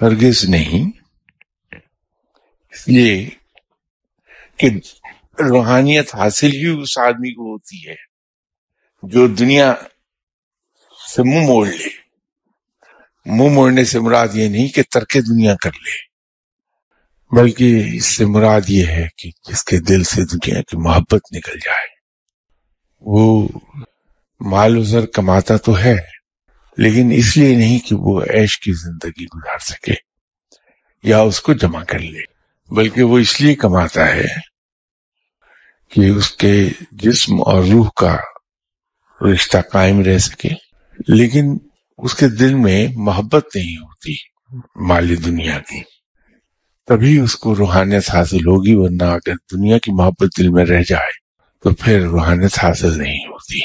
ہرگز نہیں، اس لیے کہ روحانیت حاصل ہی اس آدمی کو ہوتی ہے جو دنیا سے منہ موڑ لے. منہ موڑنے سے مراد یہ نہیں کہ ترک دنیا کر لے، بلکہ اس سے مراد یہ ہے کہ جس کے دل سے دنیا کی محبت نکل جائے. وہ مال و زر کماتا تو ہے، لیکن اس لیے نہیں کہ وہ عیش کی زندگی گزار سکے یا اس کو جمع کر لے، بلکہ وہ اس لیے کماتا ہے کہ اس کے جسم اور روح کا رشتہ قائم رہ سکے. لیکن اس کے دل میں محبت نہیں ہوتی مالی دنیا کی، تبھی اس کو روحانیت حاصل ہوگی. ورنہ اگر دنیا کی محبت دل میں رہ جائے تو پھر روحانیت حاصل نہیں ہوتی.